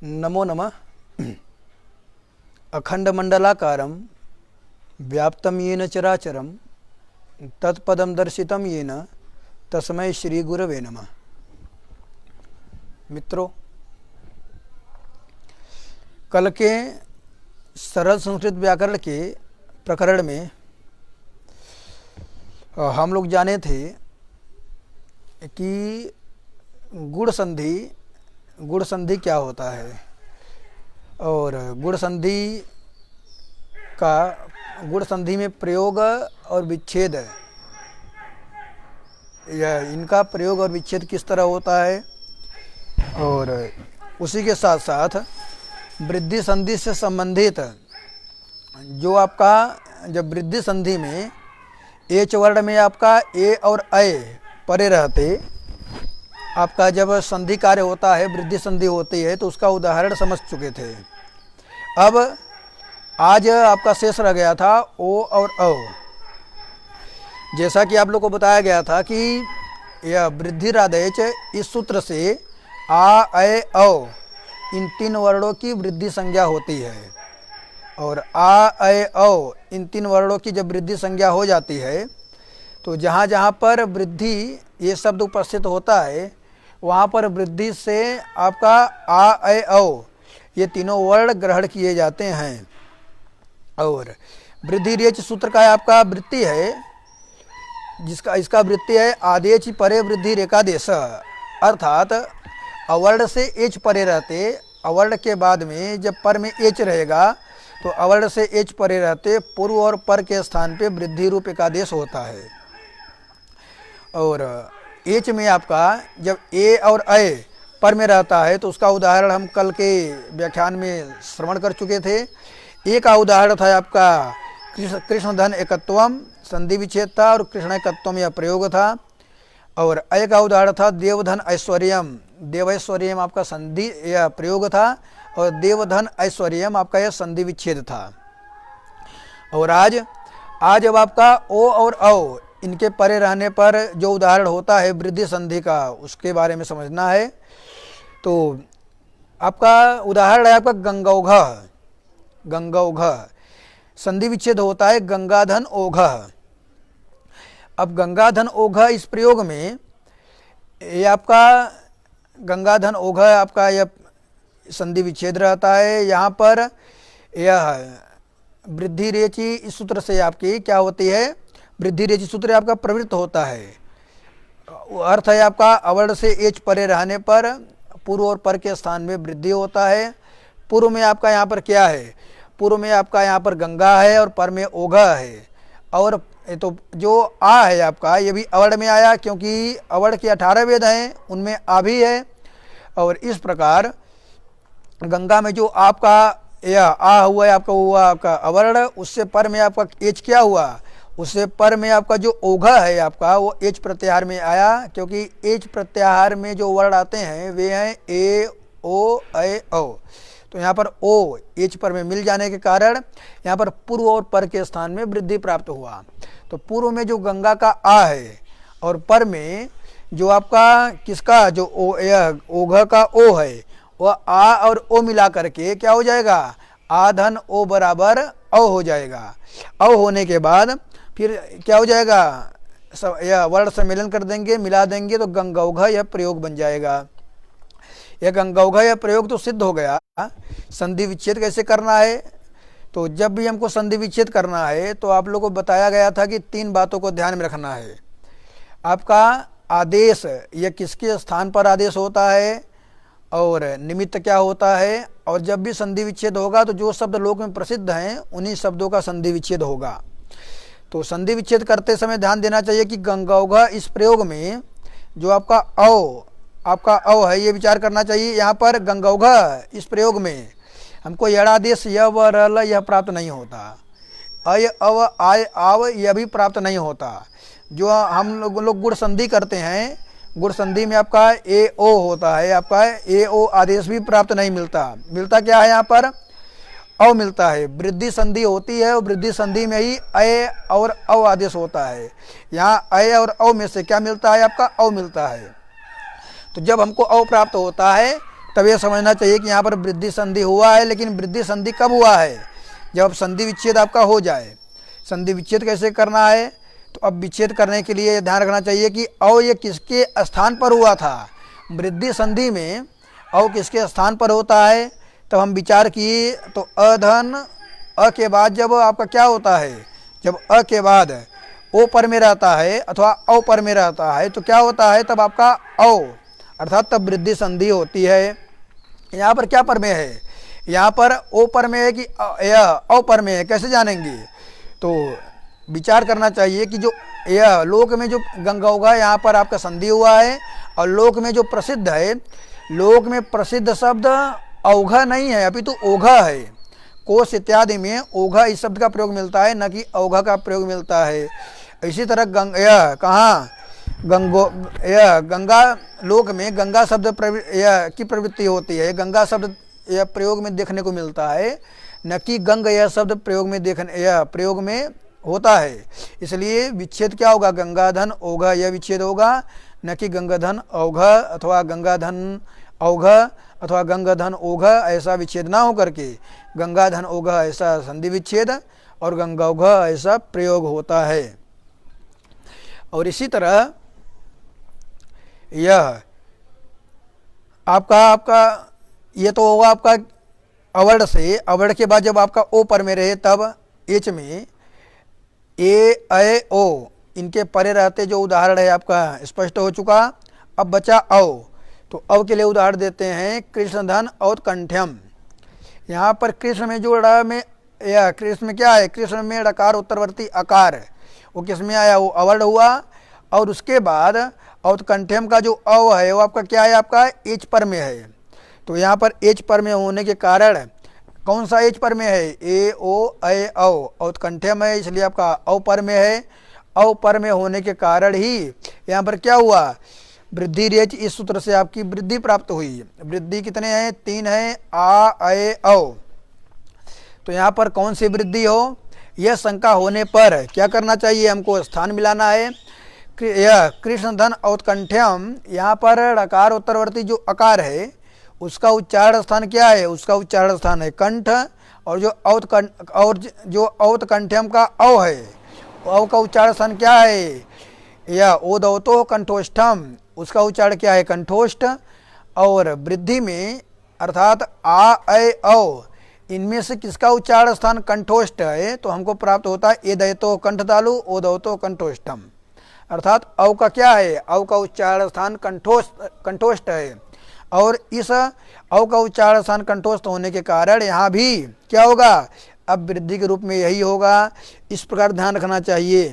नमो नमः। अखंडमंडलाकारं व्याप्तं येन चराचरं तत्पदं दर्शितं येन तस्मै श्री गुरवे नमः। मित्रों, कल के सरल संस्कृत व्याकरण के प्रकरण में हम लोग जाने थे कि गुण संधि क्या होता है और गुण संधि में प्रयोग और विच्छेद, या इनका प्रयोग और विच्छेद किस तरह होता है, और उसी के साथ साथ वृद्धि संधि से संबंधित जो आपका जब वृद्धि संधि में एच वर्ण में आपका ए और अय परे रहते आपका जब संधि कार्य होता है, वृद्धि संधि होती है, तो उसका उदाहरण समझ चुके थे। अब आज आपका शेष रह गया था ओ और औ। जैसा कि आप लोग को बताया गया था कि यह वृद्धि राधेच इस सूत्र से आ अय औ इन तीन वर्णों की वृद्धि संज्ञा होती है, और आ अय औ इन तीन वर्णों की जब वृद्धि संज्ञा हो जाती है तो जहाँ जहाँ पर वृद्धि ये शब्द उपस्थित होता है वहाँ पर वृद्धि से आपका आ अय औ ये तीनों वर्ण ग्रहण किए जाते हैं। और वृद्धि रेच सूत्र का आपका वृत्ति है, इसका वृत्ति है आदेश परे वृद्धि रेखादेश, अर्थात अवर्ण से एच परे रहते, अवर्ण के बाद में जब पर में एच रहेगा तो अवर्ण से एच परे रहते पूर्व और पर के स्थान पे वृद्धि रूप एकादेश होता है। और एच में आपका जब ए और अय पर में रहता है तो उसका उदाहरण हम कल के व्याख्यान में श्रवण कर चुके थे। ए का उदाहरण था आपका कृष्ण धन एकत्वम, संधि विच्छेद था, और कृष्ण एकत्वम यह प्रयोग था। और अय का उदाहरण था देवधन ऐश्वर्यम, देवैश्वर्यम आपका संधि यह प्रयोग था, और देवधन ऐश्वर्यम आपका यह संधि विच्छेद था। और आज अब आपका ओ और औ इनके परे रहने पर जो उदाहरण होता है वृद्धि संधि का, उसके बारे में समझना है। तो आपका उदाहरण है आपका गंगौघ, संधि विच्छेद होता है गंगाधन ओघ। अब गंगाधन ओघ इस प्रयोग में ये आपका गंगाधन ओघ आपका यह संधि विच्छेद रहता है। यहाँ पर यह वृद्धि रेचि इस सूत्र से आपकी क्या होती है, वृद्धि रेचि सूत्र आपका प्रवृत्त होता है। अर्थ है आपका अवर्ण से एच परे रहने पर पूर्व और पर के स्थान में वृद्धि होता है। पूर्व में आपका यहाँ पर क्या है, पूर्व में आपका यहाँ पर गंगा है और पर में ओघा है। और तो जो आ है आपका ये भी अवर्ण में आया, क्योंकि अवर्ण के 18 वेद हैं उनमें आ भी है। और इस प्रकार गंगा में जो आपका यह आ हुआ है आपका हुआ आपका अवर्ण, उससे पर में आपका एच क्या हुआ, उससे पर में आपका जो ओघा है आपका वो एच प्रत्याहार में आया, क्योंकि एच प्रत्याहार में जो वर्ण आते हैं वे हैं ए ओ अय औ। तो यहाँ पर ओ एच पर में मिल जाने के कारण यहाँ पर पूर्व और पर के स्थान में वृद्धि प्राप्त हुआ। तो पूर्व में जो गंगा का आ है और पर में जो आपका किसका जो ओ ओघा का ओ है वह आ और ओ मिला करके क्या हो जाएगा, आ धन ओ बराबर औ हो जाएगा। औ होने के बाद फिर क्या हो जाएगा, यह वर्ण सम्मेलन कर देंगे, मिला देंगे तो गंगौघ यह प्रयोग बन जाएगा। यह गंगौघ यह प्रयोग तो सिद्ध हो गया। संधि विच्छेद कैसे करना है, तो जब भी हमको संधि विच्छेद करना है तो आप लोगों को बताया गया था कि 3 बातों को ध्यान में रखना है। आपका आदेश यह किसके स्थान पर आदेश होता है, और निमित्त क्या होता है, और जब भी संधि विच्छेद होगा तो जो शब्द लोक में प्रसिद्ध हैं उन्हीं शब्दों का संधि विच्छेद होगा। तो संधि विच्छेद करते समय ध्यान देना चाहिए कि गंगौघ इस प्रयोग में जो आपका औ है ये विचार करना चाहिए। यहाँ पर गंगौघ इस प्रयोग में हमको यणादेश य व रल यह प्राप्त नहीं होता, अय अव आय आव यह भी प्राप्त नहीं होता। जो हम लोग गुण संधि करते हैं, गुण संधि में आपका ए ओ होता है, आपका ए ओ आदेश भी प्राप्त नहीं मिलता क्या है यहाँ पर औ मिलता है। वृद्धि संधि होती है और वृद्धि संधि में ही अय और औ आदेश होता है। यहाँ अय और औ में से क्या मिलता है, आपका औ मिलता है। तो जब हमको औ प्राप्त होता है तब यह समझना चाहिए कि यहाँ पर वृद्धि संधि हुआ है, लेकिन वृद्धि संधि कब हुआ है? जब संधि विच्छेद आपका हो जाए। संधि विच्छेद कैसे करना है? तो अब विच्छेद करने के लिए ध्यान रखना चाहिए कि औ ये किसके स्थान पर हुआ था। वृद्धि संधि में औ किसके स्थान पर होता है? तब हम विचार किए तो अधन अ के बाद जब आपका क्या होता है, जब अ के बाद ओ पर में रहता है अथवा औ पर में रहता है तो क्या होता है? तब आपका औ, अर्थात तब वृद्धि संधि होती है। यहाँ पर क्या पर में है? यहाँ पर ओ पर में है कि औ पर में है, कैसे जानेंगे? तो विचार करना चाहिए कि जो यह लोक में जो गंगा होगा यहाँ पर आपका संधि हुआ है, और लोक में जो प्रसिद्ध है, लोक में प्रसिद्ध शब्द औघा नहीं है अपितु ओघा है। कोश इत्यादि में ओघा इस शब्द का प्रयोग मिलता है, न कि औघा का प्रयोग मिलता है। इसी तरह गंगा लोक में गंगा शब्द की प्रवृत्ति होती है, गंगा शब्द यह प्रयोग में देखने को मिलता है, न कि गंग यह शब्द प्रयोग में होता है। इसलिए विच्छेद क्या होगा? गंगाधन ओघा यह विच्छेद होगा, न कि गंगाधन औघा अथवा गंगाधन औघा अथवा गंगाधन ओघा, ऐसा विच्छेद ना हो करके गंगाधन ओघा ऐसा संधि विच्छेद और गंगौघा ऐसा प्रयोग होता है। और इसी तरह यह आपका ये तो होगा आपका अवर्ण से। अवर्ण के बाद जब आपका ओ पर में रहे तब एच में ए ऐ ओ इनके परे रहते जो उदाहरण है आपका स्पष्ट हो चुका। अब बचा औ, तो औ के लिए उदाहरण देते हैं कृष्णधन और कंठ्यम। यहाँ पर कृष्ण में जो कृष्ण में क्या है? कृष्ण में ड़कार उत्तरवर्ती आकार, वो किस में आया? वो अवर्ण हुआ। और उसके बाद और कंठ्यम का जो अव है वो आपका क्या है? आपका एच पर में है। तो यहाँ पर एच पर में होने के कारण कौन सा एच पर में है? ए ओ ऐ औ, और कंठ्यम है इसलिए आपका औ पर में है। औ पर में होने के कारण ही यहाँ पर क्या हुआ? वृद्धि रेच, इस सूत्र से आपकी वृद्धि प्राप्त हुई। वृद्धि कितने हैं? 3 है, आ ऐ औ। तो यहाँ पर कौन सी वृद्धि हो? यह शंका होने पर क्या करना चाहिए? हमको स्थान मिलाना है। यह कृष्णधन औत्कंठ्यम, यहाँ पर ड़कार उत्तरवर्ती जो अकार है उसका उच्चारण स्थान क्या है? उसका उच्चारण स्थान है कंठ। और जो औत्कंठ्यम का औ है, औ का उच्चारण स्थान क्या है? यह ओदौतो कंठोष्ठम, उसका उच्चारण क्या है? कंठोष्ठ। और वृद्धि में अर्थात आ ऐ औ इनमें से किसका उच्चारण स्थान कंठोष्ठ है? तो हमको प्राप्त होता है एदयतो कंठतालु ओदौतो कंठोष्ठम, अर्थात औ का क्या है? औ का उच्चारण स्थान कंठोष्ठ है। और इस औ का उच्चारण स्थान कंठोष्ठ होने के कारण यहाँ भी क्या होगा? अब वृद्धि के रूप में यही होगा। इस प्रकार ध्यान रखना चाहिए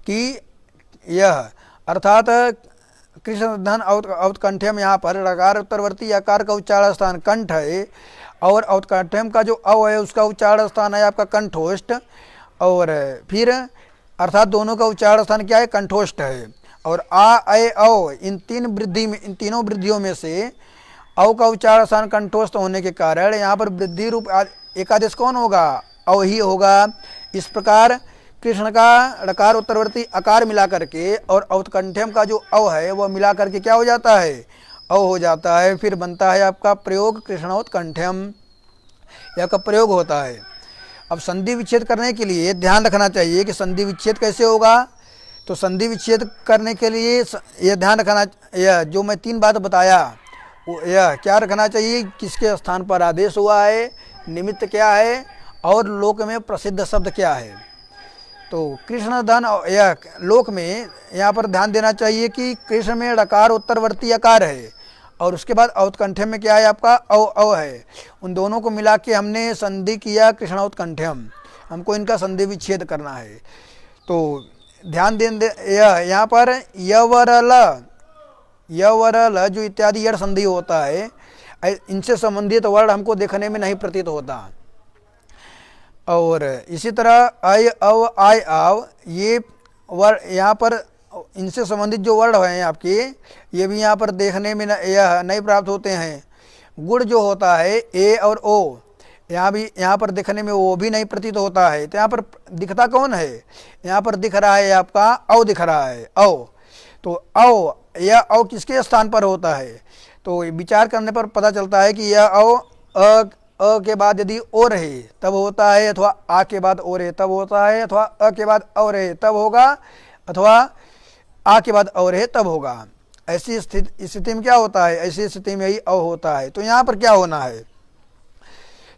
कि यह अर्थात कृष्णधन औत्कंठ्यम, यहाँ पर ड़कार उत्तरवर्ती आकार का उच्चारण स्थान कंठ है, और औत्कंठ्यम का जो अव है उसका उच्चारण स्थान है आपका कंठोष्ठ। और फिर अर्थात दोनों का उच्चारण स्थान क्या है? कंठोष्ठ है। और आ ऐ औ इन तीनों वृद्धियों में से औ का उच्चारण स्थान कंठोष्ठ होने के कारण यहाँ पर वृद्धि रूप एकादेश कौन होगा? औ ही होगा। इस प्रकार कृष्ण का ड़कार उत्तरवर्ती आकार मिला करके और औत्कंठ्यम का जो अव है वह मिला करके क्या हो जाता है? औ हो जाता है। फिर बनता है आपका प्रयोग कृष्णोत्कंठ्यम, यह का प्रयोग होता है। अब संधि विच्छेद करने के लिए ध्यान रखना चाहिए कि संधि विच्छेद कैसे होगा। तो संधि विच्छेद करने के लिए यह ध्यान रखना, यह जो मैं 3 बात बताया वो यह क्या रखना चाहिए? किसके स्थान पर आदेश हुआ है, निमित्त क्या है, और लोक में प्रसिद्ध शब्द क्या है। तो कृष्णधन यह लोक में यहाँ पर ध्यान देना चाहिए कि कृष्ण में ड़कार उत्तरवर्ती आकार है, और उसके बाद औत्कंठ्यम में क्या है? आपका औ है। उन दोनों को मिला के हमने संधि किया कृष्णोत्कंठ्यम, हमको इनका संधि विच्छेद करना है। तो ध्यान दें यहाँ पर यवरल जो इत्यादि यड़ संधि होता है, इनसे संबंधित वर्ण हमको देखने में नहीं प्रतीत होता। और इसी तरह ऐ औ आय आव, ये वर्ण यहाँ पर इनसे संबंधित जो वर्ण हैं आपके, ये भी यहाँ पर देखने में यह नहीं प्राप्त होते हैं। गुण जो होता है ए और ओ, यहाँ पर दिखने में वो भी नहीं प्रतीत होता है। तो यहाँ पर दिखता कौन है? यहाँ पर दिख रहा है आपका औ दिख रहा है, औ। तो औ, यह औ किसके स्थान पर होता है? तो विचार करने पर पता चलता है कि यह अ के बाद यदि ओ रहे तब होता है, अथवा आ के बाद ओ रहे तब होता है, अथवा अ के बाद औ रहे तब होगा, अथवा आ के बाद औ रहे तब होगा। ऐसी स्थिति में क्या होता है, ऐसी स्थिति में ही अ होता है। तो यहाँ पर क्या होना है,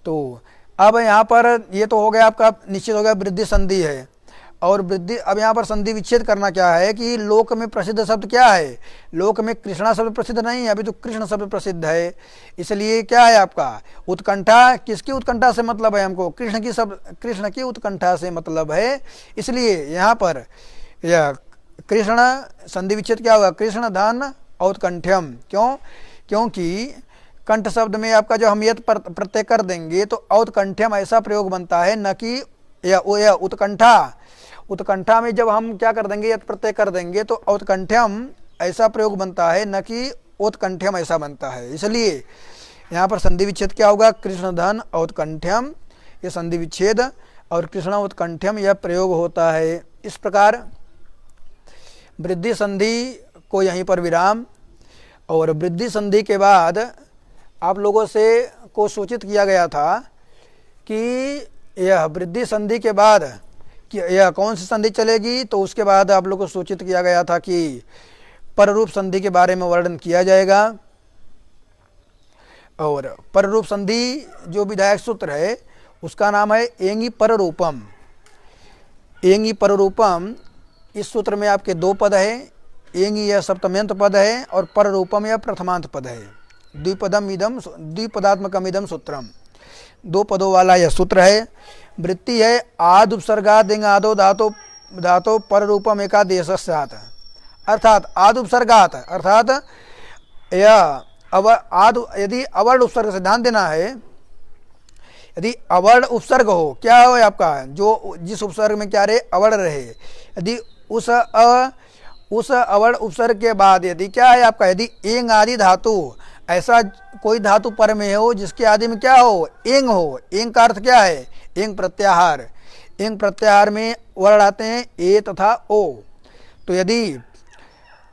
तो अब यहाँ पर ये तो हो गया आपका, निश्चित हो गया वृद्धि संधि है। और वृद्धि, अब यहाँ पर संधि विच्छेद करना क्या है कि लोक में प्रसिद्ध शब्द क्या है, लोक में कृष्णा शब्द प्रसिद्ध नहीं है, अभी तो कृष्ण शब्द प्रसिद्ध है। इसलिए क्या है आपका उत्कंठा, किसकी उत्कंठा से मतलब है हमको, कृष्ण की उत्कंठा से मतलब है। इसलिए यहाँ पर यह कृष्ण संधि विच्छेद क्या होगा, कृष्ण धन औत्कंठ्यम। क्यों, क्योंकि कंठ शब्द में आपका जो हम यत प्रत्यय कर देंगे तो औत्कंठ्यम ऐसा प्रयोग बनता है, न कि या उत्कंठा में जब हम क्या कर देंगे, यत प्रत्यय कर देंगे तो औत्कंठ्यम ऐसा प्रयोग बनता है, न कि औत्कंठ्यम ऐसा बनता है। इसलिए यहाँ पर संधि विच्छेद क्या होगा, कृष्ण धन औत्कंठ्यम, ये संधि विच्छेद, और कृष्ण उत्कंठ्यम यह प्रयोग होता है। इस प्रकार वृद्धि संधि को यहीं पर विराम। और वृद्धि संधि के बाद आप लोगों से को सूचित किया गया था कि यह वृद्धि संधि के बाद कि यह कौन सी संधि चलेगी, तो उसके बाद आप लोगों को सूचित किया गया था कि पररूप संधि के बारे में वर्णन किया जाएगा। और पररूप संधि जो विधायक सूत्र है उसका नाम है एंगी पररूपम। एंगी पररूपम, इस सूत्र में आपके दो पद है, एंगी यह सप्तम्यंत पद है और पररूपम यह प्रथमांत पद है। द्विपदात्मकम इदम सूत्रम, दो पदों वाला यह सूत्र है। वृत्ति है आद उपसर्गाद आदो धातो धातो पररूपम एकादेशस्यात्, अर्थात आद उपसर्गात, अर्थात यह आद यदि अवर्ण उपसर्ग से ध्यान देना है, यदि अवर्ण उपसर्ग हो, क्या हो आपका, जो जिस उपसर्ग में क्या रहे अवर्ण रहे, यदि उस अवर्ण उपसर्ग के बाद यदि क्या है आपका, यदि एंग आदि धातु, ऐसा कोई धातु पर में हो जिसके आदि में क्या हो, एंग हो। एंग का अर्थ क्या है, एंग प्रत्याहार। एंग प्रत्याहार में वर्ण आते हैं ए तथा ओ। तो यदि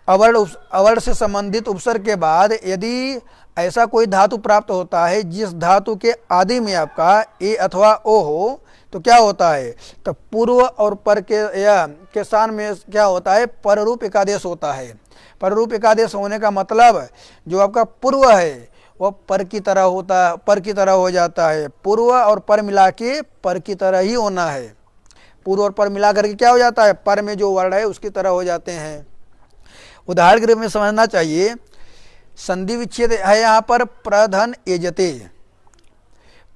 अवर्ण से संबंधित उपसर्ग के बाद यदि ऐसा कोई धातु प्राप्त होता है जिस धातु के आदि में आपका ए अथवा ओ हो, तो क्या होता है, तो पूर्व और पर के स्थान में क्या होता है, पररूप एकादेश होता है। पररूप एकादेश होने का मतलब जो आपका पूर्व है वह पर की तरह होता, पर की तरह हो जाता है। पूर्व और पर मिला के पर की तरह ही होना है। पूर्व और पर मिला करके क्या हो जाता है, पर में जो वर्ण है उसकी तरह हो जाते हैं। उदाहरण के रूप में समझना चाहिए, संधि विच्छेद है यहाँ पर प्रधन एजते,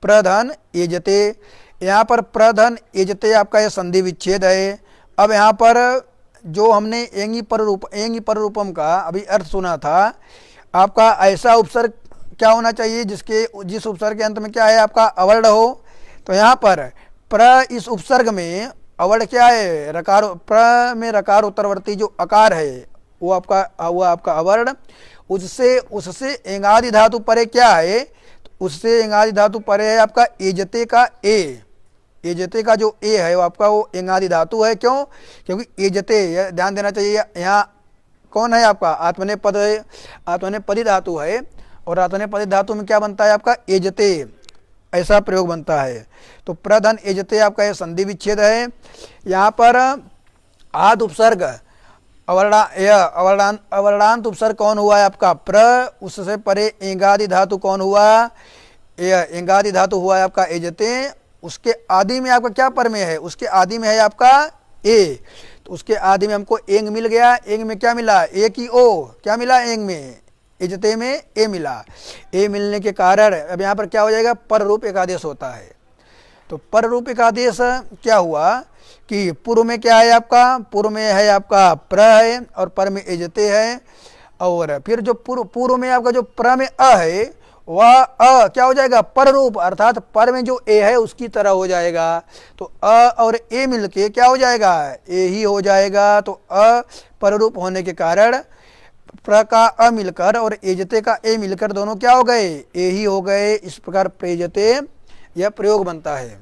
प्रधन एजते, यहाँ पर प्रधन एजते आपका यह संधि विच्छेद है। अब यहाँ पर जो हमने एंगी पररूपम का अभी अर्थ सुना था, आपका ऐसा उपसर्ग क्या होना चाहिए जिस उपसर्ग के अंत में क्या है आपका अवर्ण हो। तो यहाँ पर प्र, इस उपसर्ग में अवर्ण क्या है, रकार, प्र में रकार उत्तरवर्ती जो अकार है वो आपका अवर्ण। उससे एंगादि धातु परे क्या है, तो उससे एंगादि धातु परे है आपका एजते का ए। एजते का जो ए है वो आपका वो एंगादि धातु है। क्यों, क्योंकि एजते, ध्यान देना चाहिए, यहाँ कौन है आपका आत्मनेपद है, आत्मनेपदी धातु है, और आत्मनेपदी धातु में क्या बनता है आपका एजते, ऐसा प्रयोग बनता है। तो प्रधन एजते आपका यह संधि विच्छेद है। यहाँ पर आद उपसर्ग अवर्णांत उपसर्ग कौन हुआ है आपका प्र, उससे परे एंगादि धातु कौन हुआ, एंगादि धातु हुआ है आपका एजते। उसके आदि में आपका क्या पर में है, उसके आदि में है आपका ए, तो उसके आदि में हमको एंग मिल गया। एंग में क्या मिला, ए की ओ, क्या मिला एंग में, एजते में ए मिला। ए मिलने के कारण अब यहाँ पर क्या हो जाएगा, पररूप एकादेश होता है। तो पररूप एकादेश क्या हुआ कि पूर्व में क्या है आपका, पूर्व में है आपका प्र है और पर में एजते है, और फिर जो पूर्व में आपका जो प्र में अ है वह अ क्या हो जाएगा, पररूप, अर्थात पर में जो ए है उसकी तरह हो जाएगा। तो अ और ए मिलके क्या हो जाएगा, ए ही हो जाएगा। तो अ पररूप होने के कारण प्र का अ मिलकर और एजते का ए मिलकर दोनों क्या हो गए, ए ही हो गए। इस प्रकार प्रेजते यह प्रयोग बनता है।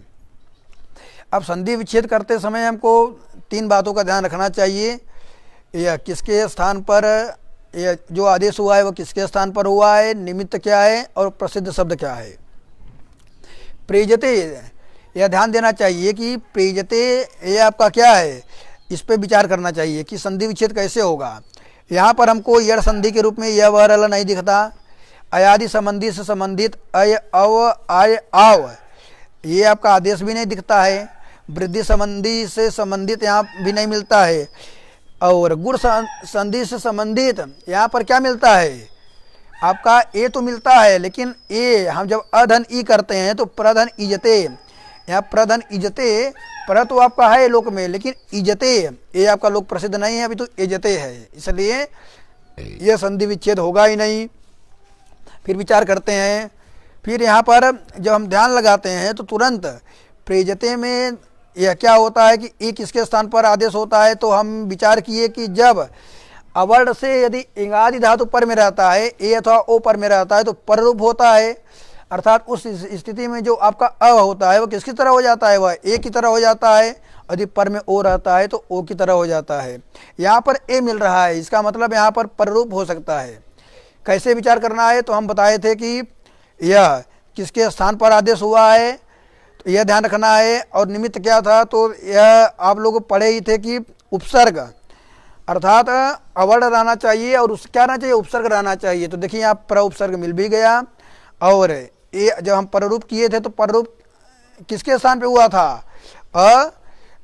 अब संधि विच्छेद करते समय हमको तीन बातों का ध्यान रखना चाहिए। यह किसके स्थान पर ये जो आदेश हुआ है वो किसके स्थान पर हुआ है, निमित्त क्या है और प्रसिद्ध शब्द क्या है। प्रेजते, यह ध्यान देना चाहिए कि प्रेजते ये आपका क्या है, इस पे विचार करना चाहिए कि संधि विच्छेद कैसे होगा। यहाँ पर हमको यड़ संधि के रूप में यह व रल नहीं दिखता। अयादि संबंधी से संबंधित अय अव आय आव ये आपका आदेश भी नहीं दिखता है। वृद्धि संबंधी से संबंधित यहाँ भी नहीं मिलता है। और गुण संधि से संबंधित यहाँ पर क्या मिलता है आपका, ए तो मिलता है, लेकिन ए हम जब अधन ई करते हैं तो प्रधन इजते, यहाँ प्रधन इजते, पर तो आपका है लोक में, लेकिन इजते ये आपका लोक प्रसिद्ध नहीं है, अभी तो इजते है, इसलिए यह संधि विच्छेद होगा ही नहीं। फिर विचार करते हैं। फिर यहाँ पर जब हम ध्यान लगाते हैं तो तुरंत प्रेजते में यह क्या होता है कि ए किसके स्थान पर आदेश होता है, तो हम विचार किए कि जब अवर्ण से यदि इंगादि धातु पर में रहता है, ए अथवा ओ पर में रहता है तो पररूप होता है, अर्थात उस स्थिति में जो आपका अ होता है वो किसकी तरह हो जाता है, वह ए की तरह हो जाता है। यदि पर में ओ रहता है तो ओ की तरह हो जाता है। यहाँ पर ए मिल रहा है, इसका मतलब यहाँ पर पररूप हो सकता है। कैसे विचार करना है, तो हम बताए थे कि यह किसके स्थान पर आदेश हुआ है, तो यह ध्यान रखना है। और निमित्त क्या था, तो यह आप लोग पढ़े ही थे कि उपसर्ग, अर्थात अवर्ण रहना चाहिए और उस क्या रहना चाहिए, उपसर्ग रहना चाहिए। तो देखिए यहाँ पर उपसर्ग मिल भी गया। और ये जब हम पररूप किए थे तो पररूप किसके स्थान पे हुआ था, अ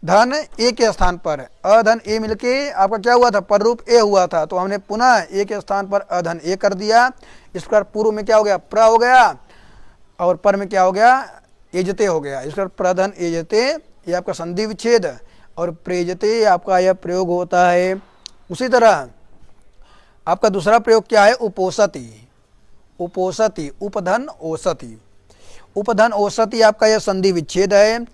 धन ए के स्थान पर, अधन ए मिलके आपका क्या हुआ था, पररूप ए हुआ था। तो हमने पुनः ए के स्थान पर अधन ए कर दिया। इस प्रकार पूर्व में क्या हो गया, प्र हो गया, और पर में क्या हो गया, एजते हो गया। इस प्रकार प्रधन एजते ये आपका संधि विच्छेद और प्रेजते आपका यह प्रयोग होता है। उसी तरह आपका दूसरा प्रयोग क्या है, उपोषति। उपोषति, उपधन ओषति। उपधन ओषति आपका यह संधि विच्छेद है।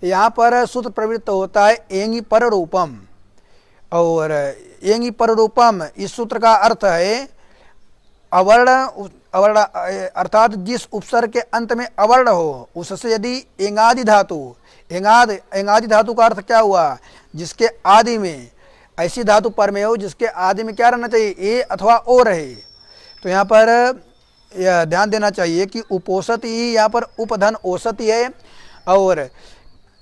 यहाँ पर सूत्र प्रवृत्त होता है एंगी पर रूपम, और एंगी पर रूपम इस सूत्र का अर्थ है अवर्ण, अवर्ण अर्थात जिस उपसर्ग के अंत में अवर्ण हो उससे यदि एंगादि धातु, एंगादि धातु का अर्थ क्या हुआ, जिसके आदि में ऐसी धातु पर में हो जिसके आदि में क्या रहना चाहिए, ए अथवा ओ रहे। तो यहाँ पर यह ध्यान देना चाहिए कि उपोषति ही यहाँ पर उपधन ओषति है। और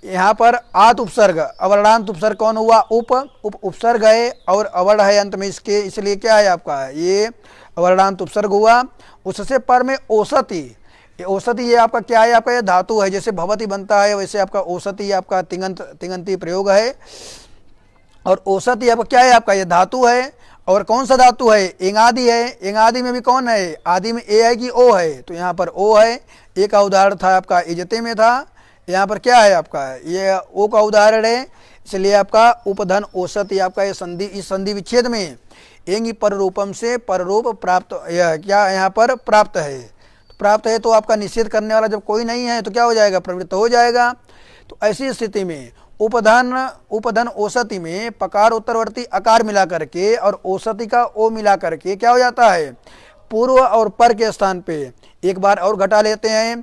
यहाँ पर आत उपसर्ग, अवर्णांत उपसर्ग कौन हुआ, उप उपसर्ग है और अवर्ण है अंत में इसके, इसलिए क्या है आपका ये अवर्णांत उपसर्ग हुआ। उससे पर में ओषति, औषधि ये आपका क्या है, आपका ये धातु है। जैसे भवती बनता है वैसे आपका औषधि आपका तिङन्ति प्रयोग है। और औषधि आपका क्या है, आपका ये धातु है। और कौन सा धातु है, एंगादि है। एंगादि में भी कौन है, आदि में ए है कि ओ है, तो यहाँ पर ओ है। ए का उदाहरण था आपका इजते में था, यहाँ पर क्या है आपका ये ओ का उदाहरण है। इसलिए आपका उपधन औषधि आपका ये संधि, इस संधि विच्छेद में एंगी पर रूपम से पररूप प्राप्त क्या यहाँ पर प्राप्त है। प्राप्त है तो आपका निषेध करने वाला जब कोई नहीं है तो क्या हो जाएगा, प्रवृत्त हो जाएगा। तो ऐसी स्थिति में उपधन औषधि में पकार उत्तरवर्ती अकार मिला करके और औषधि का ओ मिला करके क्या हो जाता है, पूर्व और पर के स्थान पे एक बार और घटा लेते हैं।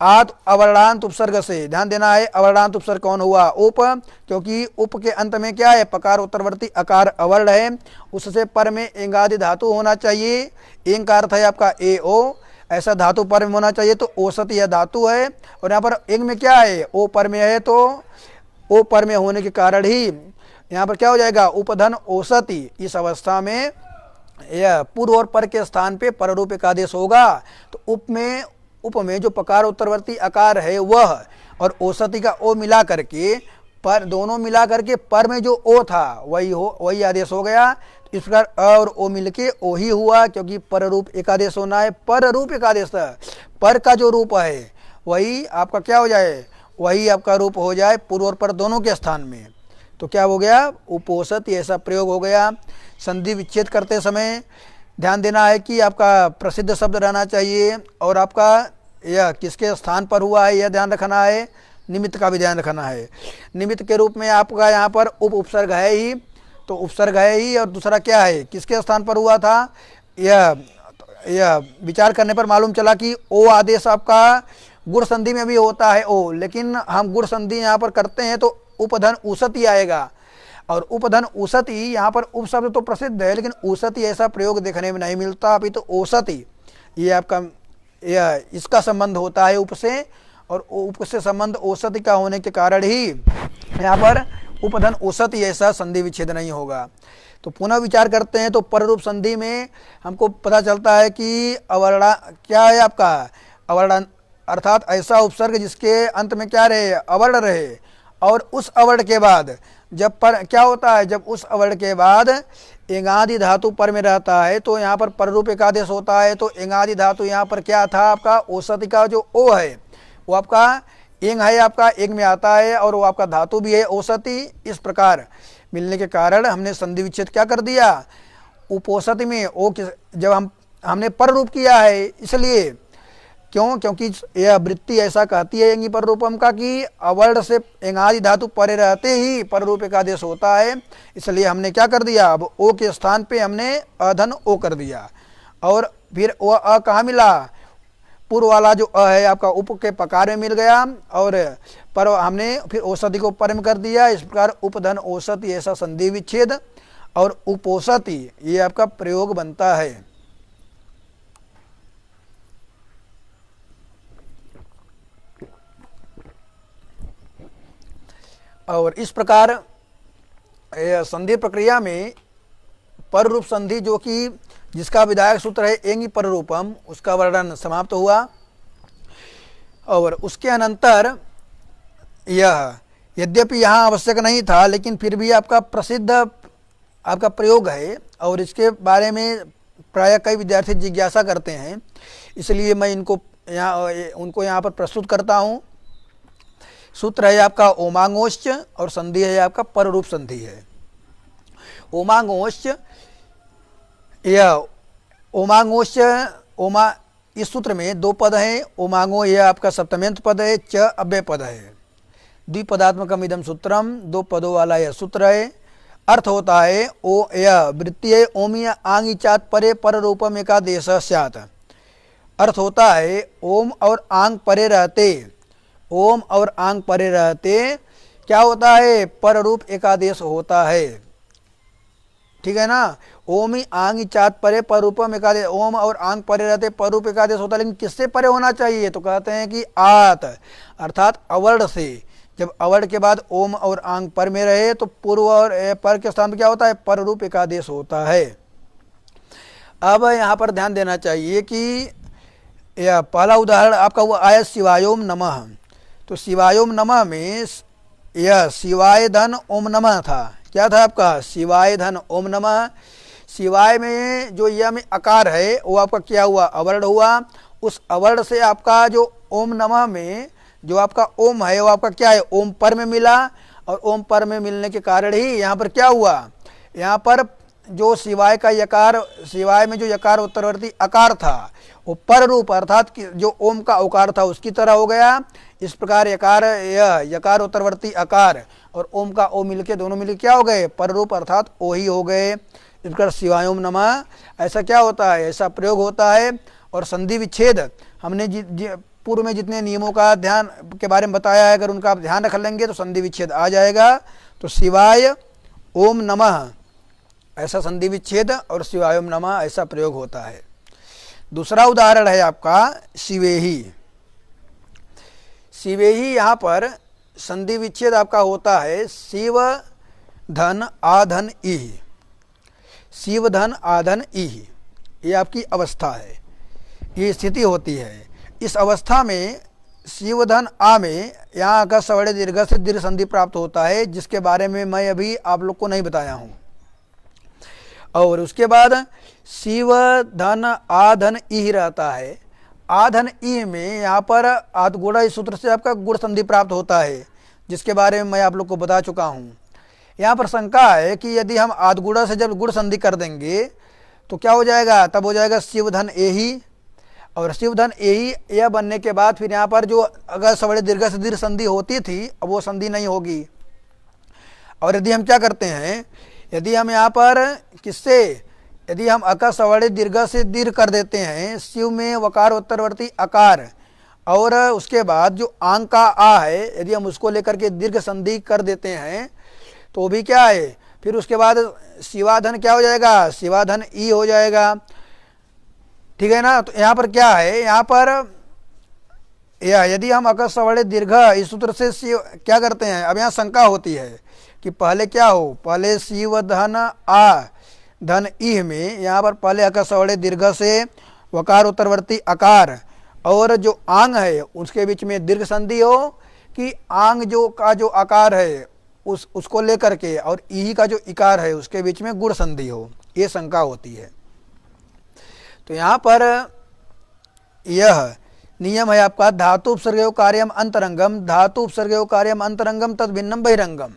आत अवर्णांत उपसर्ग से ध्यान देना है, अवर्णांत उपसर्ग कौन हुआ, उप, क्योंकि उप के अंत में क्या है, पकार उत्तरवर्ती अकार अवर्ण है। उससे पर में एंगादि धातु होना चाहिए। एंग का अर्थ है आपका ए ओ, ऐसा धातु पर में होना चाहिए। तो औषधि यह धातु है और यहाँ पर एंग में क्या है, ओ पर में है, तो ओ पर में होने के कारण ही यहाँ पर क्या हो जाएगा, उपधन औषधि। इस अवस्था में यह पूर्व और पर के स्थान पे पररूप एक आदेश होगा। तो उप में जो पकार उत्तरवर्ती आकार है वह और औषधि का ओ मिला करके पर, दोनों मिला करके पर में जो ओ था वही आदेश हो गया। इस प्रकार अ और ओ मिलके ओ ही हुआ, क्योंकि पररूप एकादेश होना है। पररूप एकादेश पर का जो रूप है वही आपका क्या हो जाए, वही आपका रूप हो जाए पूर्व और पर दोनों के स्थान में। तो क्या हो गया, उपोषत ऐसा प्रयोग हो गया। संधि विच्छेद करते समय ध्यान देना है कि आपका प्रसिद्ध शब्द रहना चाहिए और आपका यह किसके स्थान पर हुआ है यह ध्यान रखना है। निमित्त का भी ध्यान रखना है। निमित्त के रूप में आपका यहाँ पर उपसर्ग है ही, तो उपसर्ग है ही, और दूसरा क्या है, किसके स्थान पर हुआ था। यह विचार करने पर मालूम चला कि ओ आदेश आपका गुण संधि में भी होता है ओ, लेकिन हम गुण संधि यहाँ पर करते हैं तो उपधन औषधि आएगा। और उपधन औसति, यहाँ पर उप शब्द तो प्रसिद्ध है लेकिन औसति ऐसा प्रयोग देखने में नहीं मिलता, अभी तो औसति ये आपका इसका संबंध होता है उप से, और उप से संबंध औसति का होने के कारण ही यहाँ पर उपधन औसति ऐसा संधि विच्छेद नहीं होगा। तो पुनः विचार करते हैं तो पररूप संधि में हमको पता चलता है कि अवर्णा क्या है आपका अवर्ण, अर्थात ऐसा उपसर्ग जिसके अंत में क्या रहे, अवर्ण रहे, और उस अवर्ण के बाद जब पर क्या होता है, जब उस अवर्ण के बाद एंगादि धातु पर में रहता है तो यहाँ पर पररूप एकादेश होता है। तो एंगादि धातु यहाँ पर क्या था आपका औसति का जो ओ है वो आपका एंग है, आपका एंग में आता है, और वो आपका धातु भी है औसति। इस प्रकार मिलने के कारण हमने संधि विच्छेद क्या कर दिया, उपौसति में ओ जब हमने पर रूप किया है, इसलिए क्यों, क्योंकि यह वृत्ति ऐसा कहती है एंगी पर रूपम का कि अवर्ण से एंगादि धातु परे रहते ही पर रूप का आदेश होता है, इसलिए हमने क्या कर दिया, अब ओ के स्थान पे हमने अधन ओ कर दिया। और फिर वो अ कहाँ मिला, पूर्व वाला जो अ है आपका उप के पकार में मिल गया, और पर हमने फिर औसति को पर में कर दिया। इस प्रकार उपधन औसति ऐसा संधि विच्छेद और उपौसति ये आपका प्रयोग बनता है। और इस प्रकार संधि प्रक्रिया में पर रूप संधि जो कि जिसका विधायक सूत्र है एंगी पर रूपम, उसका वर्णन समाप्त हुआ। और उसके अनंतर यह यद्यपि यहाँ आवश्यक नहीं था लेकिन फिर भी आपका प्रसिद्ध आपका प्रयोग है और इसके बारे में प्रायः कई विद्यार्थी जिज्ञासा करते हैं, इसलिए मैं उनको यहाँ पर प्रस्तुत करता हूँ। सूत्र है आपका ओमांगोश्च और संधि है आपका पररूप संधि है। ओमांगोश्च, यह ओमांगोश्च ओमा, इस सूत्र में दो पद हैं। ओमांगो यह आपका सप्तम्यंत पद है, च अव्यय पद है। द्विपदात्मकम इदम सूत्रम, दो पदों वाला यह सूत्र है। अर्थ होता है ओ यह वृत्ति है ओमी आंग चात परे पर रूपम एकादेश स्यात्। अर्थ होता है ओम और आंग परे रहते, ओम और आंग परे रहते क्या होता है, पर रूप एकादेश होता है। ठीक है ना, ओम आंग चात परे पर रूपम एकादेश, ओम और आंग परे रहते पर रूप एकादेश होता है, लेकिन किससे परे होना चाहिए, तो कहते हैं कि आत अर्थात अवर्ण से। जब अवर्ण के बाद ओम और आंग पर में रहे तो पूर्व और पर के स्थान पर क्या होता है, पर रूप एकादेश होता है। अब यहाँ पर ध्यान देना चाहिए कि यह पहला उदाहरण आपका वो आया शिवायोम नमः। तो शिवायोम नमः में यह शिवाय धन ओम नमः था। क्या था आपका, शिवाय धन ओम नमः। शिवाय में जो यह में आकार है वो आपका क्या हुआ, अवर्ण हुआ। उस अवर्ण से आपका जो ओम नमः में जो आपका ओम है वो आपका क्या है, ओम पर में मिला, और ओम पर में मिलने के कारण ही यहाँ पर क्या हुआ, यहाँ पर जो शिवाय का यकार, शिवाय में जो यकार उत्तरवर्ती आकार था वो पर रूप अर्थात जो ओम का औकार था उसकी तरह हो गया। इस प्रकार यकार उत्तरवर्ती आकार और ओम का ओ मिलके दोनों मिलके क्या हो गए, पर रूप अर्थात ओ ही हो गए। इस प्रकार शिवायोम नमः ऐसा क्या होता है, ऐसा प्रयोग होता है। और संधि विच्छेद हमने पूर्व में जितने नियमों का ध्यान के बारे में बताया है, अगर उनका आप ध्यान रख लेंगे तो संधि विच्छेद आ जाएगा। तो शिवाय ओम नमः ऐसा संधि विच्छेद और शिवायोम नमः ऐसा प्रयोग होता है। दूसरा उदाहरण है आपका शिवेही। शिवेही यहाँ पर संधि विच्छेद आपका होता है शिव धन आधन इह, शिव धन आधन इह, ये आपकी अवस्था है, ये स्थिति होती है। इस अवस्था में शिव धन आ में यहाँ का सवड़े दीर्घ से दीर्घ संधि प्राप्त होता है, जिसके बारे में मैं अभी आप लोग को नहीं बताया हूँ। और उसके बाद शिव धन आधन इह रहता है। आधन इह में यहाँ पर आधगुणा इस सूत्र से आपका गुण संधि प्राप्त होता है, जिसके बारे में मैं आप लोग को बता चुका हूँ। यहाँ पर शंका है कि यदि हम आधगुणा से जब गुण संधि कर देंगे तो क्या हो जाएगा, तब हो जाएगा शिव धन एही। और शिव धन एही यह बनने के बाद फिर यहाँ पर जो अगर सवड़े दीर्घ से दीर्घ संधि होती थी अब वो संधि नहीं होगी। और यदि हम क्या करते हैं, यदि हम यहाँ पर किससे, यदि हम अकार सवड़े दीर्घ से दीर्घ कर देते हैं, शिव में वकार उत्तरवर्ती आकार और उसके बाद जो आंग का आ है, यदि हम उसको लेकर के दीर्घ संधि कर देते हैं तो वो भी क्या है, फिर उसके बाद शिवाधन क्या हो जाएगा, शिवाधन ई हो जाएगा। ठीक है ना। तो यहाँ पर क्या है, यहाँ पर यदि हम अकर सवर्णे दीर्घ इस सूत्र से शिव क्या करते हैं, अब यहाँ शंका होती है कि पहले क्या हो, पहले शिव धन आ धन इह में यहाँ पर पहले अकर सवर्णे दीर्घ से वकार उत्तरवर्ती अकार और जो आंग है उसके बीच में दीर्घ संधि हो, कि आंग जो का जो आकार है उसको लेकर के और ई का जो इकार है उसके बीच में गुण संधि हो, ये शंका होती है। तो यहाँ पर यह नियम है आपका धातु उपसर्गयो कार्यम अंतरंगम, धातु उपसर्गयो कार्यम अंतरंगम तद भिन्नम बहिरंगम।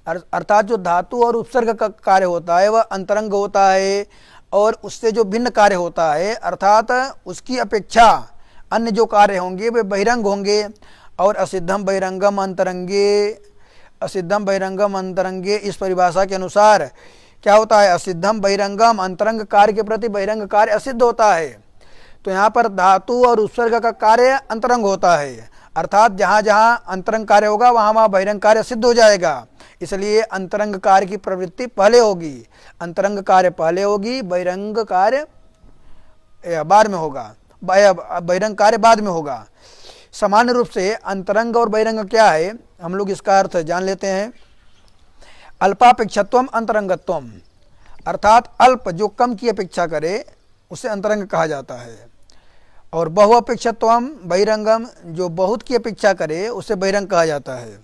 अर्थात जो धातु और उपसर्ग का कार्य होता है वह अंतरंग होता है और उससे जो भिन्न कार्य होता है अर्थात उसकी अपेक्षा अन्य जो कार्य होंगे वे बहिरंग होंगे। और असिद्धम बहिरंगम अंतरंगे, असिद्धम बहिरंगम अंतरंगे इस परिभाषा के अनुसार क्या होता है, असिद्धम बहिरंगम अंतरंग कार्य के प्रति बहिरंग कार्य असिद्ध होता है। तो यहाँ पर धातु और उपसर्ग का कार्य अंतरंग होता है, अर्थात जहाँ जहाँ अंतरंग कार्य होगा वहाँ वहाँ बहिरंग कार्य सिद्ध हो जाएगा। इसलिए अंतरंग कार्य की प्रवृत्ति पहले होगी, अंतरंग कार्य पहले होगी, बहिरंग कार्य बाद में होगा, बहिरंग कार्य बाद में होगा। सामान्य रूप से अंतरंग और बहिरंग क्या है, हम लोग इसका अर्थ जान लेते हैं। अल्पापेक्षत्वम अंतरंगत्वम, अर्थात अल्प जो कम की अपेक्षा करे उसे अंतरंग कहा जाता है, और बहुअपेक्षत्वम बहिरंगम जो बहुत की अपेक्षा करे उसे बहिरंग कहा जाता है।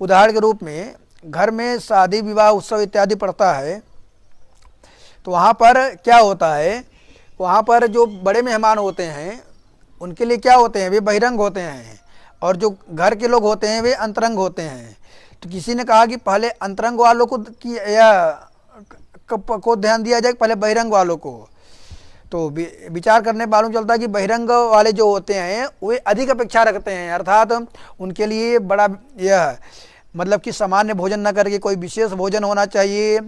उदाहरण के रूप में घर में शादी विवाह उत्सव इत्यादि पड़ता है तो वहाँ पर क्या होता है, वहाँ पर जो बड़े मेहमान होते हैं उनके लिए क्या होते हैं, वे बहिरंग होते हैं, और जो घर के लोग होते हैं वे अंतरंग होते हैं। तो किसी ने कहा कि पहले अंतरंग वालों को ध्यान दिया जाए पहले बहिरंग वालों को, तो विचार करने मालूम चलता है कि बहिरंग वाले जो होते हैं वे अधिक अपेक्षा रखते हैं, अर्थात उनके लिए बड़ा यह मतलब कि सामान्य भोजन न करके कोई विशेष भोजन होना चाहिए,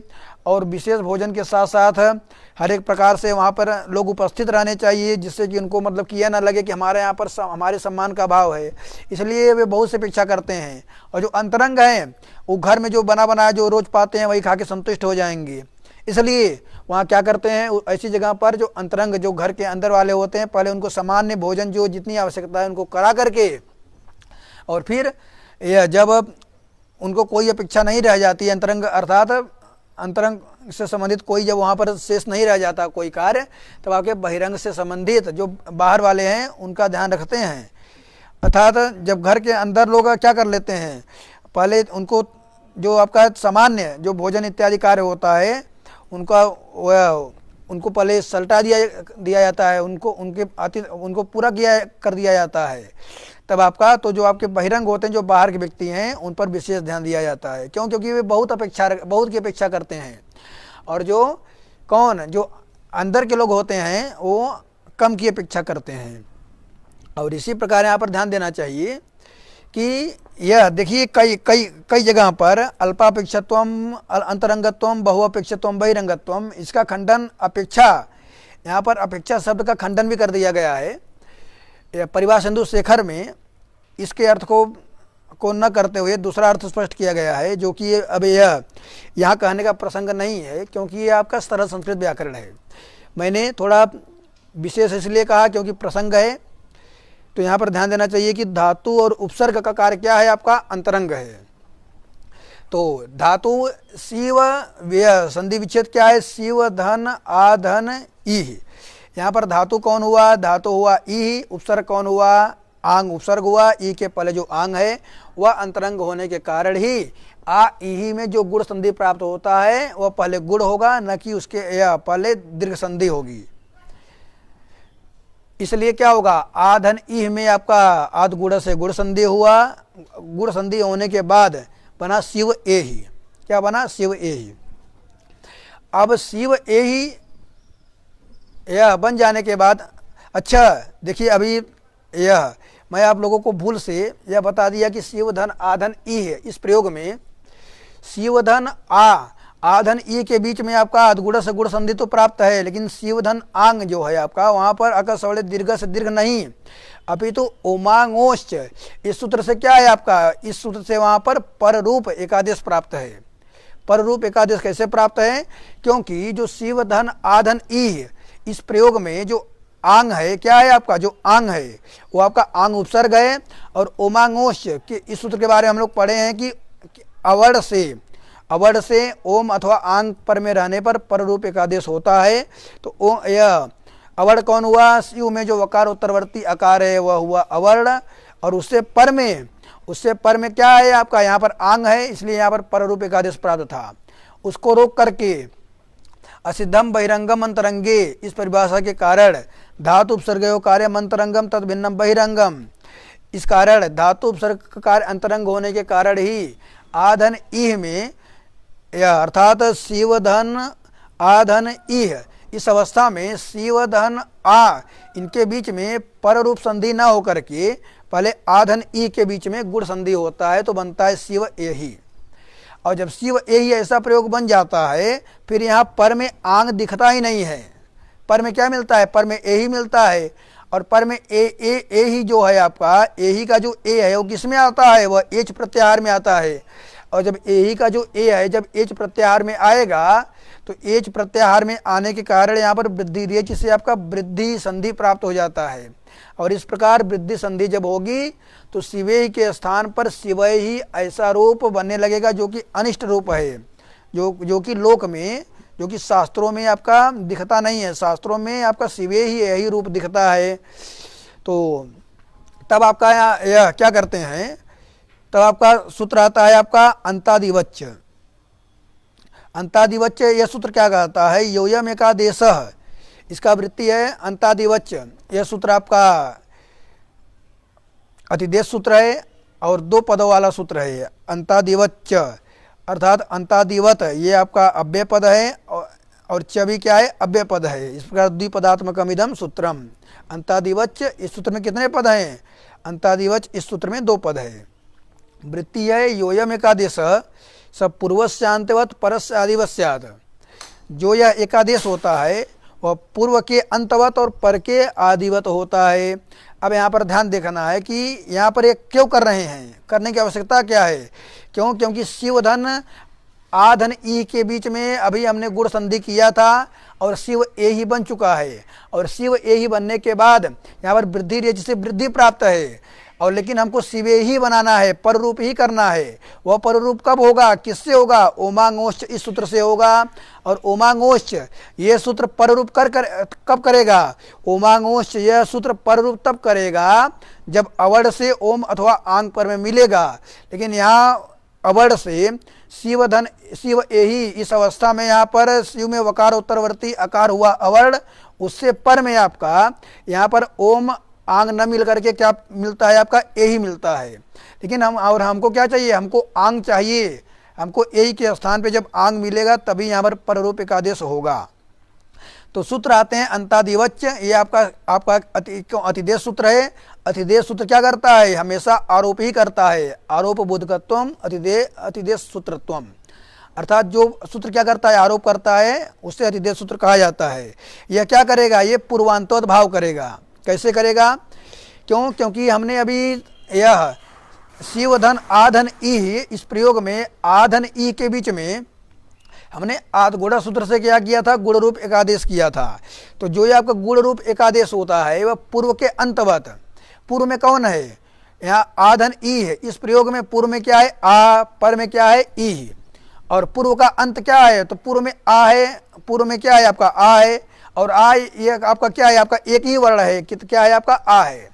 और विशेष भोजन के साथ साथ हर एक प्रकार से वहाँ पर लोग उपस्थित रहने चाहिए, जिससे कि उनको मतलब कि यह ना लगे कि हमारे यहाँ पर हमारे सम्मान का भाव है, इसलिए वे बहुत से अपेक्षा करते हैं। और जो अंतरंग हैं वो घर में जो बना बनाया जो रोज पाते हैं वही खा के संतुष्ट हो जाएंगे, इसलिए वहाँ क्या करते हैं, ऐसी जगह पर जो अंतरंग जो घर के अंदर वाले होते हैं पहले उनको सामान्य भोजन जो जितनी आवश्यकता है उनको करा करके, और फिर यह जब उनको कोई अपेक्षा नहीं रह जाती अंतरंग अर्थात अंतरंग से संबंधित कोई जब वहाँ पर शेष नहीं रह जाता कोई कार्य, तब आपके बहिरंग से संबंधित जो बाहर वाले हैं उनका ध्यान रखते हैं। अर्थात जब घर के अंदर लोग क्या कर लेते हैं, पहले उनको जो आपका सामान्य जो भोजन इत्यादि कार्य होता है उनको पहले सल्टा दिया जाता है, उनको पूरा कर दिया जाता है। तब आपका तो जो आपके बहिरंग होते हैं जो बाहर के व्यक्ति हैं उन पर विशेष ध्यान दिया जाता है, क्योंकि वे बहुत की अपेक्षा करते हैं, और जो अंदर के लोग होते हैं वो कम की अपेक्षा करते हैं। और इसी प्रकार यहाँ पर ध्यान देना चाहिए कि यह देखिए कई जगह पर अल्पापेक्षत्वम अंतरंगत्वम बहुअपेक्षत्वम बहिरंगत्वम, इसका खंडन अपेक्षा, यहाँ पर अपेक्षा शब्द का खंडन भी कर दिया गया है। परिभाषा सिंधु शेखर में इसके अर्थ को न करते हुए दूसरा अर्थ स्पष्ट किया गया है, जो कि अब यह यहाँ कहने का प्रसंग नहीं है, क्योंकि ये आपका सरल संस्कृत व्याकरण है। मैंने थोड़ा विशेष इसलिए कहा क्योंकि प्रसंग है। तो यहाँ पर ध्यान देना चाहिए कि धातु और उपसर्ग का कार्य क्या है, आपका अंतरंग है। तो धातु शिव संधि विच्छेद क्या है, शिव धन आधन ई। यहाँ पर धातु कौन हुआ, धातु हुआ ई, उपसर्ग कौन हुआ, आंग उपसर्ग हुआ। ई के पहले जो आंग है वह अंतरंग होने के कारण ही आ ई में जो गुण संधि प्राप्त होता है वह पहले गुण होगा, न कि उसके पहले दीर्घ संधि होगी। इसलिए क्या होगा, आधन ई में आपका आध गुण से गुण संधि हुआ, गुण संधि होने के बाद बना शिव ए ही। क्या बना, शिव ए ही। अब शिव ए ही यह बन जाने के बाद, अच्छा देखिए अभी यह मैं आप लोगों को भूल से यह बता दिया कि शिवधन आधन ई है। इस प्रयोग में शिवधन आधन ई के बीच में आपका अधगुण से गुण संधि तो प्राप्त है, लेकिन शिवधन आंग जो है आपका वहाँ पर अकर सवड़े दीर्घ से दीर्घ नहीं, अपितु ओमांगोश्च। इस सूत्र से क्या है आपका, इस सूत्र से वहाँ पर रूप एकादेश प्राप्त है। पर रूप एकादेश कैसे प्राप्त है? क्योंकि जो शिव धन आधन ई इस प्रयोग में जो आंग है, क्या है आपका जो आंग है वो आपका आंग उपसर्ग है। और ओमांगोश के इस सूत्र के बारे में हम लोग पढ़े हैं कि अवड़ से ओम अथवा आंग पर में रहने पर पररूप एकादेश होता है। तो यह अवड़ कौन हुआ? शिव में जो वकार उत्तरवर्ती आकार है वह हुआ अवर्ण, और उससे पर में क्या है आपका यहाँ पर आंग है, इसलिए यहाँ पर पररूप एकादेश प्राप्त था। उसको रोक करके असिद्धम बहिरंगम अंतरंगे इस परिभाषा के कारण धातु उपसर्गयो कार्य अंतरंगम तद भिन्नम बहिरंगम, इस कारण धातु उपसर्ग का कार्य अंतरंग होने के कारण ही आधन ईह में यह अर्थात शिव धन आधन ईह इस अवस्था में शिव धन आ इनके बीच में पर रूप संधि न होकर के पहले आधन ई के बीच में गुण संधि होता है, तो बनता है शिव एही। और जब शिव एही ऐसा प्रयोग बन जाता है फिर यहाँ पर में आंग दिखता ही नहीं है। पर में क्या मिलता है? पर में ए ही मिलता है। और पर में ए ही जो है आपका ए ही का जो ए है वो किस में आता है? वह एच प्रत्याहार में आता है। और जब ए ही का जो ए है जब एच प्रत्याहार में आएगा तो एच प्रत्याहार में आने के कारण यहाँ पर वृद्धि रेच से आपका वृद्धि संधि प्राप्त हो जाता है। और इस प्रकार वृद्धि संधि जब होगी तो शिवे के स्थान पर शिवय ही ऐसा रूप बनने लगेगा जो कि अनिष्ट रूप है, जो कि लोक में, जो कि शास्त्रों में आपका दिखता नहीं है। शास्त्रों में आपका शिवे ही यही रूप दिखता है। तो तब आपका यह क्या करते हैं? तब आपका सूत्र आता है आपका अंतादिवच्च। अंतादिवच्च यह सूत्र क्या कहता है? योयम एकादेश, इसका वृत्ति है अंतादिवच्च। यह सूत्र आपका अतिदेश सूत्र है और दो पदों वाला सूत्र है। अंतादिवच्च अर्थात अंतादिवत ये आपका अव्यय पद है और च भी क्या है? अव्यय पद है। इस प्रकार द्विपदात्मकम इदम सूत्रम। अंतादिवच्च इस सूत्र में कितने पद हैं? अंतादिवच्च इस सूत्र में दो पद है। वृत्ति है योयम एकादेश सब पूर्वस्यांतवत परस्य आदिवस्यात्। जो यह एकादेश होता है वह पूर्व के अंतवत और पर के आदिवत होता है। अब यहाँ पर ध्यान देखना है कि यहाँ पर ये क्यों कर रहे हैं, करने की आवश्यकता क्या है? क्योंकि शिव धन आधन ई के बीच में अभी हमने गुण संधि किया था और शिव ए ही बन चुका है। और शिव ए ही बनने के बाद यहाँ पर वृद्धि रेच से वृद्धि प्राप्त है, और लेकिन हमको शिवे ही बनाना है, पर रूप ही करना है। वह पर रूप कब होगा? किससे होगा? ओमांगोश्च इस सूत्र से होगा। और ओमांगोश्च यह सूत्र पर रूप कब करेगा? ओमांगोश्च यह सूत्र पर रूप तब करेगा जब अवड़ से ओम अथवा आंग पर में मिलेगा। लेकिन यहाँ अवड़ से शिव एही इस अवस्था में यहाँ पर शिव में वकार उत्तरवर्ती आकार हुआ अवर्ण, उससे पर में आपका यहाँ पर ओम आंग न मिल करके क्या मिलता है? आपका ए ही मिलता है। लेकिन हमको क्या चाहिए? हमको आंग चाहिए। हमको ए ही के स्थान पे जब आंग मिलेगा तभी यहाँ पर पररूप एकादेश होगा। तो सूत्र आते हैं अंतादिवच्च। ये आपका अतिदेश सूत्र है। अतिदेश सूत्र क्या करता है? हमेशा आरोप ही करता है। आरोप बोधकत्वम अतिदेश सूत्रत्वम, अर्थात जो सूत्र क्या करता है? आरोप करता है, उससे अतिदेश सूत्र कहा जाता है। यह क्या करेगा? ये पूर्वांतोद भाव करेगा। कैसे करेगा? क्योंकि हमने अभी यह शिव धन आधन ई इस प्रयोग में आधन ई के बीच में हमने आधगुणा सूत्र से क्या किया था? गुण रूप एकादेश किया था। तो जो ये आपका गुण रूप एकादेश होता है वह पूर्व के अंतवत, पूर्व में कौन है? यहाँ आधन ई है। इस प्रयोग में पूर्व में क्या है? आ, पर में क्या है? ई। और पूर्व का अंत क्या है? तो पूर्व में आ है। पूर्व में क्या है? आपका आ है। और आ ये आपका क्या है? आपका एक ही वर्ण है। क्या है? आपका आ है।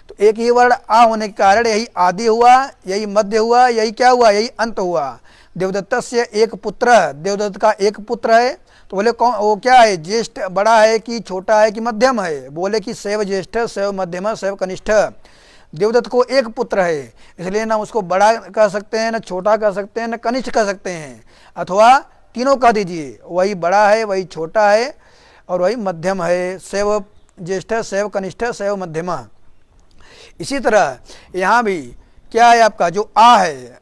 तो एक ही वर्ण आ होने के कारण यही आदि हुआ, यही मध्य हुआ, यही क्या हुआ? यही अंत हुआ। देवदत्त से एक पुत्र, देवदत्त का एक पुत्र है। तो बोले कौन? वो क्या है? ज्येष्ठ बड़ा है कि छोटा है कि मध्यम है? बोले कि शैव ज्येष्ठ, शैव मध्यम, शैव कनिष्ठ। देवदत्त को एक पुत्र है, इसलिए ना उसको बड़ा कह सकते हैं, ना छोटा कह सकते हैं, ना कनिष्ठ कह सकते हैं, अथवा तीनों कह दीजिए। वही बड़ा है, वही छोटा है और वही मध्यम है। शैव ज्येष्ठ, शैव कनिष्ठ, शैव मध्यमा। इसी तरह यहाँ भी क्या है? आपका जो आ है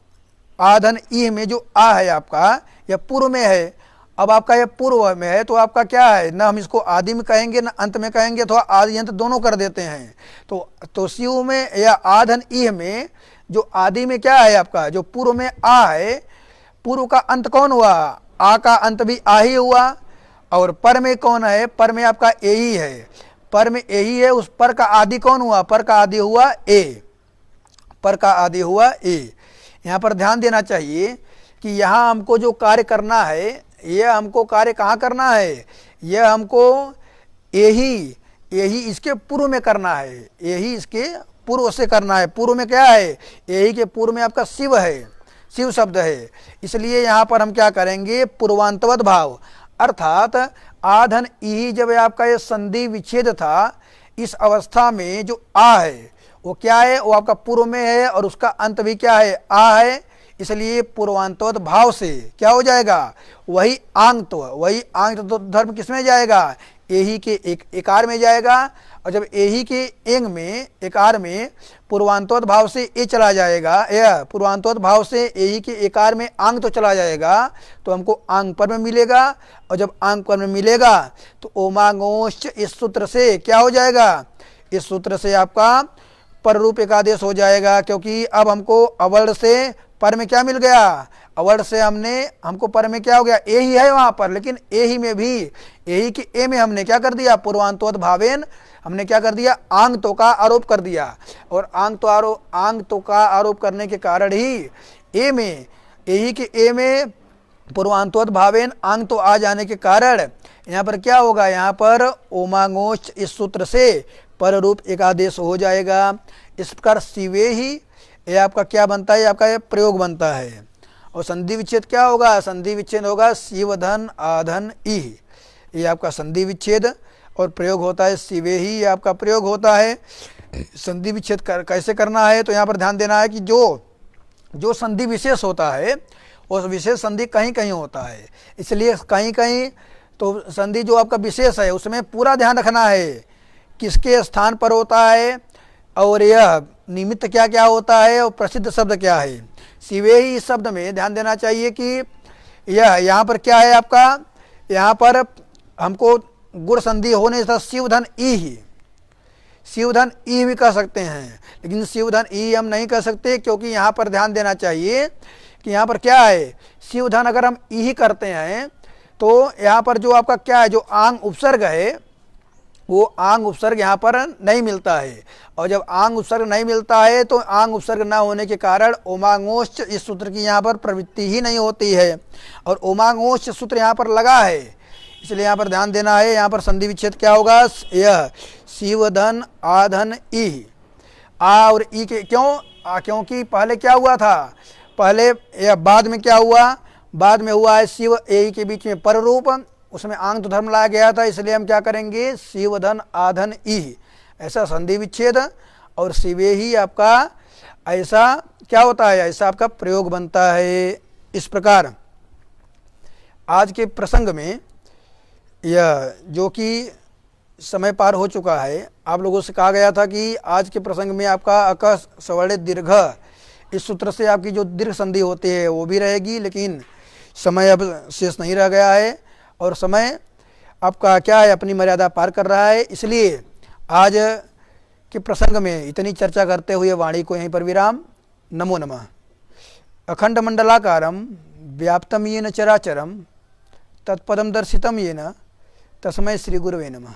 आधन ई में जो आ है आपका यह पूर्व में है। अब आपका यह पूर्व में है तो आपका क्या है? न हम इसको आदि में कहेंगे न अंत में कहेंगे, तो आदि अंत दोनों कर देते हैं। तो शिव में या आधन ई में जो आदि में क्या है? आपका जो पूर्व में आ है, पूर्व का अंत कौन हुआ, आ का अंत भी आ ही हुआ, और पर में कौन है, पर में आपका ए ही है, पर में ए ही है, उस पर का आदि कौन हुआ, पर का आदि हुआ ए, पर का आदि हुआ ए। यहाँ पर ध्यान देना चाहिए कि यहाँ हमको जो कार्य करना है, यह हमको कार्य कहाँ करना है, यह हमको यही इसके पूर्व में करना है, यही इसके पूर्व से करना है। पूर्व में क्या है, यही के पूर्व में आपका शिव है, शिव शब्द है, इसलिए यहाँ पर हम क्या करेंगे, पूर्वांतवद भाव, अर्थात आधन ई जब आपका ये संधि विच्छेद था, इस अवस्था में जो आ है वो क्या है, वो आपका पूर्व में है और उसका अंत भी क्या है, आ है, इसलिए पूर्वांतवद भाव से क्या हो जाएगा, वही आंगत्व, वही आंगत्व धर्म किसमें जाएगा, एही के एक एकार में जाएगा, और जब एही के एंग में एकार में पूर्वांतवद भाव से ए चला जाएगा, या पूर्वांतवद भाव से एही के एकार में आंग तो चला जाएगा, तो हमको आंग पर में मिलेगा, और जब आंग पर में मिलेगा तो ओमांगोश्च इस सूत्र से क्या हो जाएगा, इस सूत्र से आपका पर रूप एकादेश हो जाएगा, क्योंकि अब हमको अवर्ण से पर में क्या मिल गया, अवर्ण से हमको पर में क्या हो गया, ए ही है वहां पर, लेकिन ए ही में भी ए की ए में हमने क्या कर दिया, पूर्वांतोद भावेन हमने क्या कर दिया, आंग तो का आरोप कर दिया, और आंग तो का आरोप करने के कारण ही ए में, ए ही के ए में पूर्वांतोद भावेन आंग तो आ जाने के कारण यहाँ पर क्या होगा, यहाँ पर ओमांगोच इस सूत्र से पर रूप एकादेश हो जाएगा। इस प्रकार शिवे ही ये आपका क्या बनता है, आपका ये प्रयोग बनता है। और संधि विच्छेद क्या होगा, संधि विच्छेद होगा शिवधन आधन ई, ये आपका संधि विच्छेद, और प्रयोग होता है शिवे ही, ये आपका प्रयोग होता है। संधि विच्छेद कैसे करना है, तो यहाँ पर ध्यान देना है कि जो संधि विशेष होता है उस विशेष संधि कहीं कहीं होता है, इसलिए कहीं कहीं तो संधि जो आपका विशेष है उसमें पूरा ध्यान रखना है किसके स्थान पर होता है, और यह निमित्त क्या क्या होता है, और प्रसिद्ध शब्द क्या है। शिवे ही इस शब्द में ध्यान देना चाहिए कि यह यहाँ पर क्या है आपका, यहाँ पर हमको गुण संधि होने से शिवधन ई ही, शिवधन ई भी कह सकते हैं, लेकिन शिवधन ई हम नहीं कह सकते, क्योंकि यहाँ पर ध्यान देना चाहिए कि यहाँ पर क्या है, शिवधन अगर हम ई ही करते हैं तो यहाँ पर जो आपका क्या है, जो आंग उपसर्ग है वो आंग उपसर्ग यहाँ पर नहीं मिलता है, और जब आंग उपसर्ग नहीं मिलता है तो आंग उपसर्ग न होने के कारण ओमांगोश्च इस सूत्र की यहाँ पर प्रवृत्ति ही नहीं होती है, और ओमांगोश्च सूत्र यहाँ पर लगा है, इसलिए यहाँ पर ध्यान देना है। यहाँ पर संधि विच्छेद क्या होगा, यह शिवधन आधन ई, आ और ई के क्यों, क्योंकि पहले क्या हुआ था, पहले या बाद में क्या हुआ, बाद में हुआ है शिव ए के बीच में पर रूप, उसमें आंग तो धर्म लाया गया था, इसलिए हम क्या करेंगे, शिवधन आधन ई, ऐसा संधि विच्छेद, और शिवे ही आपका ऐसा क्या होता है, ऐसा आपका प्रयोग बनता है। इस प्रकार आज के प्रसंग में यह जो कि समय पार हो चुका है, आप लोगों से कहा गया था कि आज के प्रसंग में आपका अक सवर्णित दीर्घ इस सूत्र से आपकी जो दीर्घ संधि होती है वो भी रहेगी, लेकिन समय अब शेष नहीं रह गया है, और समय आपका क्या है, अपनी मर्यादा पार कर रहा है, इसलिए आज के प्रसंग में इतनी चर्चा करते हुए वाणी को यहीं पर विराम। नमो नमः। अखंड मंडलाकारं व्याप्तं येन चराचरं तत्पदं दर्शितं येन तस्मै श्री गुरवे नमः।